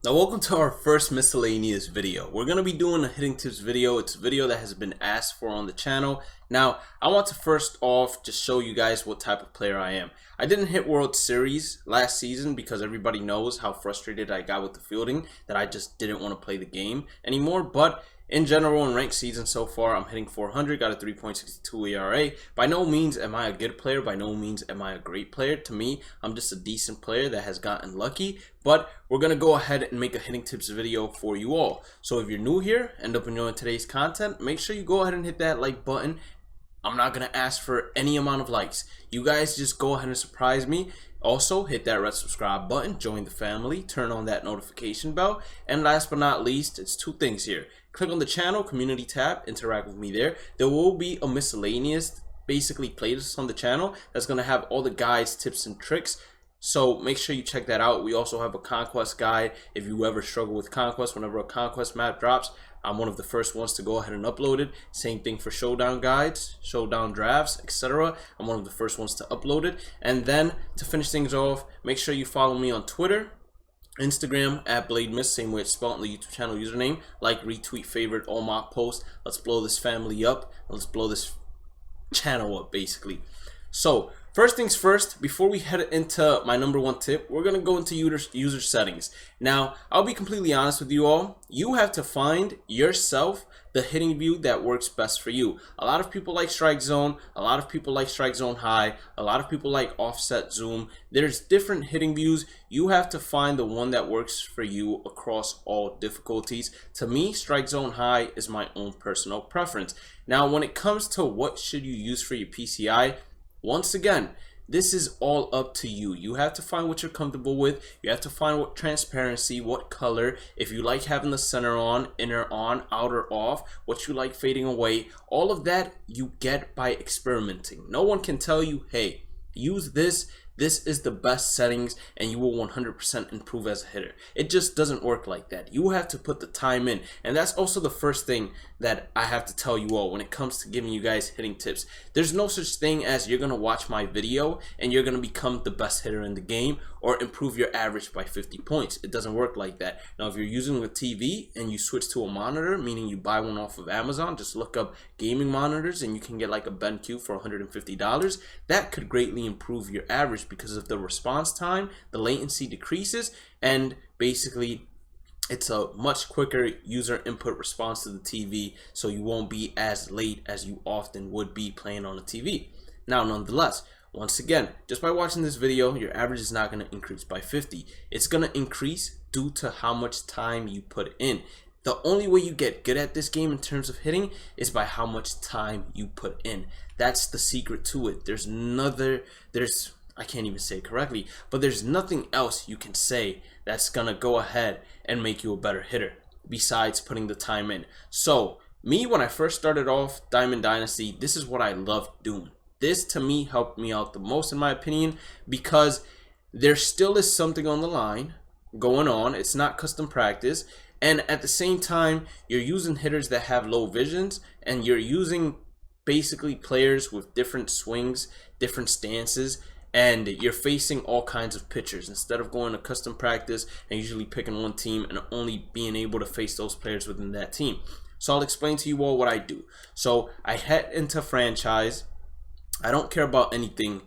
Now welcome to our first miscellaneous video. We're going to be doing a hitting tips video. It's a video that has been asked for on the channel. Now I want to first off just show you guys what type of player I am. I didn't hit World Series last season because everybody knows how frustrated I got with the fielding, that I just didn't want to play the game anymore. But in general, in ranked season so far, I'm hitting 400, got a 3.62 ERA. By no means am I a good player. By no means am I a great player. To me, I'm just a decent player that has gotten lucky. But we're going to go ahead and make a hitting tips video for you all. So if you're new here, end up enjoying today's content, make sure you go ahead and hit that like button. I'm not going to ask for any amount of likes. You guys just go ahead and surprise me. Also, hit that red subscribe button, join the family, turn on that notification bell, and last but not least, it's two things here. Click on the channel community tab, interact with me there. There will be a miscellaneous, basically playlist on the channel that's going to have all the guides, tips, and tricks. So make sure you check that out. We also have a Conquest guide. If you ever struggle with Conquest, whenever a Conquest map drops, I'm one of the first ones to go ahead and upload it. Same thing for showdown guides, showdown drafts, etc. I'm one of the first ones to upload it. And then to finish things off, make sure you follow me on Twitter, Instagram at BladeMist, same way it's spelled in the YouTube channel username. Like, retweet, favorite all my posts. Let's blow this family up. Let's blow this channel up, basically. So first things first, before we head into my number one tip, we're going to go into user settings. Now, I'll be completely honest with you all. You have to find yourself the hitting view that works best for you. A lot of people like strike zone. A lot of people like strike zone high. A lot of people like offset zoom. There's different hitting views. You have to find the one that works for you across all difficulties. To me, strike zone high is my own personal preference. Now, when it comes to what should you use for your PCI, once again, this is all up to you. You have to find what you're comfortable with. You have to find what transparency, what color, if you like having the center on, inner on, outer off, what you like fading away. All of that you get by experimenting. No one can tell you, hey, use this. This is the best settings and you will 100% improve as a hitter. It just doesn't work like that. You have to put the time in. And that's also the first thing that I have to tell you all when it comes to giving you guys hitting tips. There's no such thing as you're going to watch my video and you're going to become the best hitter in the game or improve your average by 50 points. It doesn't work like that. Now, if you're using a TV and you switch to a monitor, meaning you buy one off of Amazon, just look up gaming monitors and you can get like a BenQ for $150. That could greatly improve your average because of the response time, the latency decreases, and basically it's a much quicker user input response to the TV, so you won't be as late as you often would be playing on a TV. Now, nonetheless, once again, just by watching this video, your average is not going to increase by 50. It's going to increase due to how much time you put in. The only way you get good at this game in terms of hitting is by how much time you put in. That's the secret to it. I can't even say it correctly, but there's nothing else you can say that's gonna go ahead and make you a better hitter besides putting the time in. So me, when I first started off Diamond Dynasty, this is what I loved doing. This to me helped me out the most, in my opinion, because there still is something on the line going on. It's not custom practice, and at the same time you're using hitters that have low visions, and you're using basically players with different swings, different stances, and you're facing all kinds of pitchers instead of going to custom practice and usually picking one team and only being able to face those players within that team. So I'll explain to you all what I do. So I head into franchise. I don't care about anything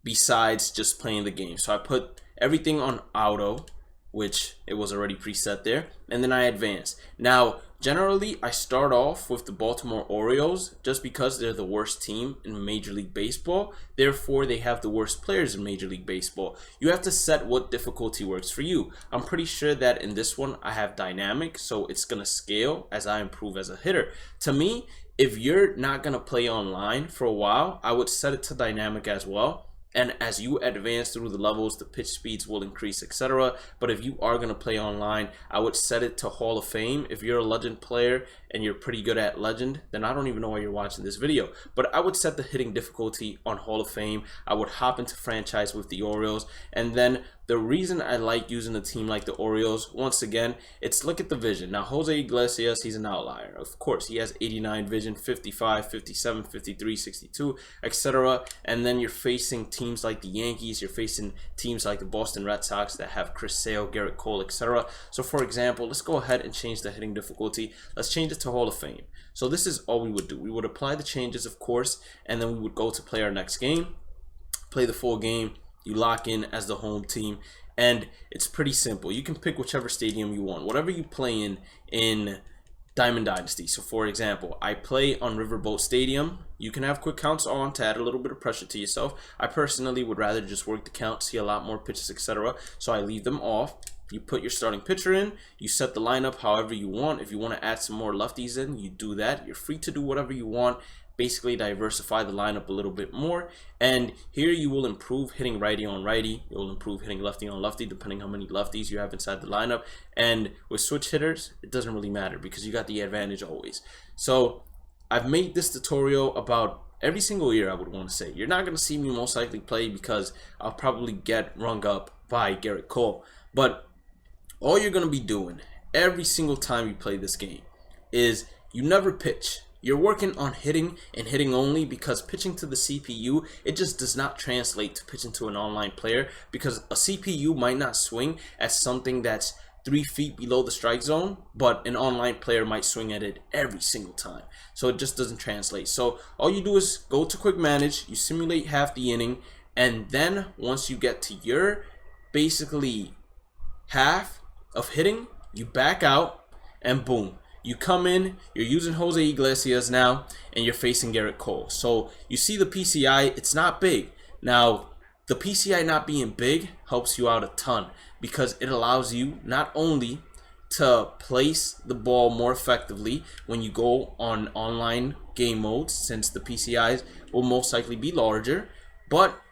besides just playing the game. So I put everything on auto, which it was already preset there, and then I advance. Now, generally, I start off with the Baltimore Orioles just because they're the worst team in Major League Baseball. Therefore, they have the worst players in Major League Baseball. You have to set what difficulty works for you. I'm pretty sure that in this one, I have dynamic, so it's going to scale as I improve as a hitter. To me, if you're not going to play online for a while, I would set it to dynamic as well. And as you advance through the levels, the pitch speeds will increase, etc. But if you are going to play online, I would set it to Hall of Fame. If you're a legend player and you're pretty good at legend, then I don't even know why you're watching this video. But I would set the hitting difficulty on Hall of Fame. I would hop into franchise with the Orioles and then The reason I like using a team like the Orioles, once again, it's look at the vision. Now, Jose Iglesias, he's an outlier. Of course, he has 89 vision, 55, 57, 53, 62, etc. And then you're facing teams like the Yankees, you're facing teams like the Boston Red Sox that have Chris Sale, Garrett Cole, etc. So, for example, let's go ahead and change the hitting difficulty. Let's change it to Hall of Fame. So this is all we would do. We would apply the changes, of course, and then we would go to play our next game, play the full game. You lock in as the home team, and it's pretty simple. You can pick whichever stadium you want, whatever you play in Diamond Dynasty. So for example, I play on Riverboat Stadium. You can have quick counts on to add a little bit of pressure to yourself. I personally would rather just work the count, see a lot more pitches, etc. So I leave them off. You put your starting pitcher in, you set the lineup however you want. If you want to add some more lefties in, you do that. You're free to do whatever you want. Basically diversify the lineup a little bit more, and here you will improve hitting righty on righty. You'll improve hitting lefty on lefty depending how many lefties you have inside the lineup. And with switch hitters, it doesn't really matter because you got the advantage always. So I've made this tutorial about every single year. I would want to say you're not going to see me most likely play because I'll probably get rung up by Garrett Cole, but all you're going to be doing every single time you play this game is you never pitch. You're working on hitting and hitting only, because pitching to the CPU, it just does not translate to pitching to an online player, because a CPU might not swing at something that's 3 feet below the strike zone, but an online player might swing at it every single time. So it just doesn't translate. So all you do is go to quick manage, you simulate half the inning, and then once you get to your basically half of hitting, you back out and boom. You come in, you're using Jose Iglesias now, and you're facing Garrett Cole. So you see the PCI, it's not big. Now, the PCI not being big helps you out a ton, because it allows you not only to place the ball more effectively when you go on online game modes, since the PCIs will most likely be larger, but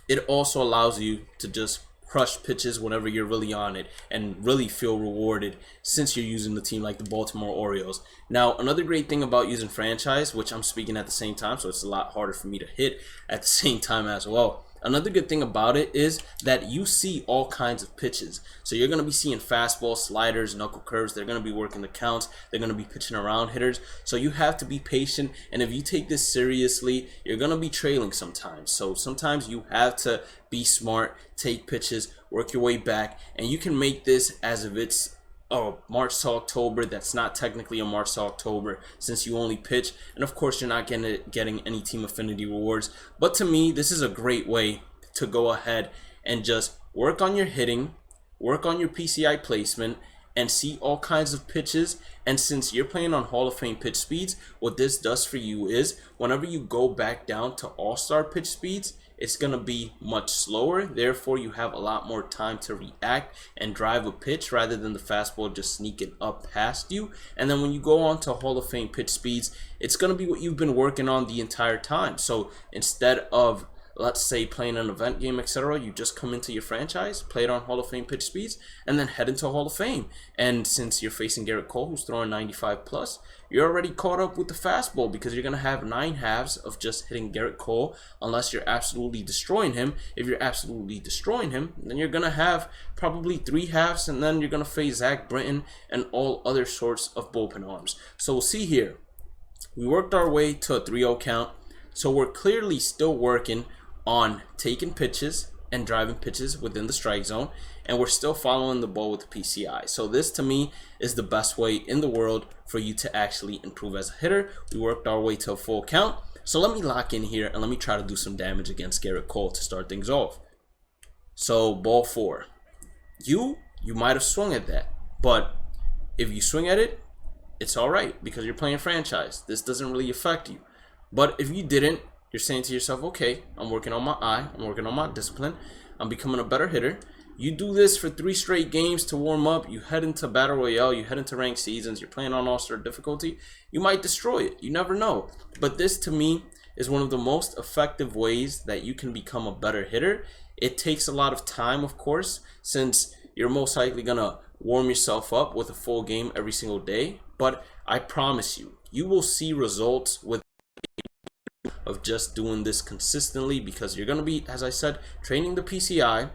it also allows you to just crush pitches whenever you're really on it and really feel rewarded, since you're using the team like the Baltimore Orioles. Now, another great thing about using franchise, which I'm speaking at the same time, so it's a lot harder for me to hit at the same time as well. Another good thing about it is that you see all kinds of pitches. So you're going to be seeing fastballs, sliders, knuckle curves. They're going to be working the counts. They're going to be pitching around hitters. So you have to be patient. And if you take this seriously, you're going to be trailing sometimes. So sometimes you have to be smart, take pitches, work your way back. And you can make this as if it's March to October. That's not technically a March to October, since you only pitch, and of course you're not getting any team affinity rewards. But to me, this is a great way to go ahead and just work on your hitting, work on your PCI placement, and see all kinds of pitches. And since you're playing on Hall of Fame pitch speeds, what this does for you is whenever you go back down to all-star pitch speeds, it's going to be much slower. Therefore, you have a lot more time to react and drive a pitch rather than the fastball just sneaking up past you. And then when you go on to Hall of Fame pitch speeds, it's going to be what you've been working on the entire time. So instead of, let's say, playing an event game, etc., you just come into your franchise, play it on Hall of Fame pitch speeds, and then head into Hall of Fame. And since you're facing Garrett Cole, who's throwing 95 plus, you're already caught up with the fastball, because you're going to have 9 halves of just hitting Garrett Cole, unless you're absolutely destroying him. If you're absolutely destroying him, then you're going to have probably 3 halves, and then you're going to face Zach Britton and all other sorts of bullpen arms. So we'll see here. We worked our way to a 3-0 count, so we're clearly still working on taking pitches and driving pitches within the strike zone, and we're still following the ball with the PCI. So this to me is the best way in the world for you to actually improve as a hitter. We worked our way to a full count, so let me lock in here and let me try to do some damage against Garrett Cole to start things off. So ball 4, you might have swung at that, but if you swing at it, it's all right, because you're playing franchise. This doesn't really affect you. But if you didn't, you're saying to yourself, okay, I'm working on my eye, I'm working on my discipline, I'm becoming a better hitter. You do this for 3 straight games to warm up, you head into Battle Royale, you head into ranked seasons, you're playing on All-Star difficulty, you might destroy it. You never know. But this, to me, is one of the most effective ways that you can become a better hitter. It takes a lot of time, of course, since you're most likely going to warm yourself up with a full game every single day. But I promise you, you will see results with of just doing this consistently, because you're going to be, as I said, training the PCI,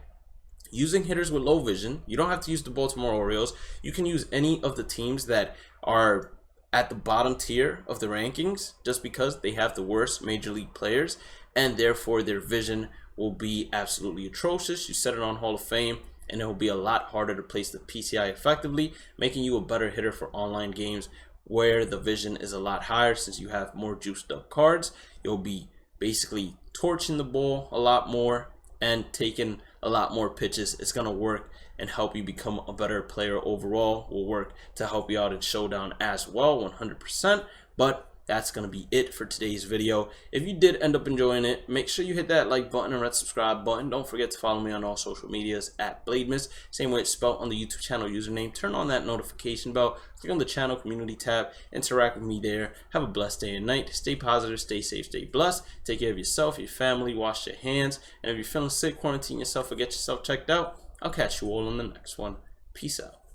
using hitters with low vision. You don't have to use the Baltimore Orioles. You can use any of the teams that are at the bottom tier of the rankings, just because they have the worst major league players and therefore their vision will be absolutely atrocious. You set it on Hall of Fame and it will be a lot harder to place the PCI effectively, making you a better hitter for online games where the vision is a lot higher. Since you have more juiced up cards, you'll be basically torching the ball a lot more and taking a lot more pitches. It's going to work and help you become a better player overall. Will work to help you out in Showdown as well, 100%. But that's going to be it for today's video. If you did end up enjoying it, make sure you hit that like button and red subscribe button. Don't forget to follow me on all social medias at Blademiss, same way it's spelled on the YouTube channel username. Turn on that notification bell, click on the channel community tab, interact with me there. Have a blessed day and night. Stay positive, stay safe, stay blessed. Take care of yourself, your family, wash your hands, and if you're feeling sick, quarantine yourself or get yourself checked out. I'll catch you all on the next one. Peace out.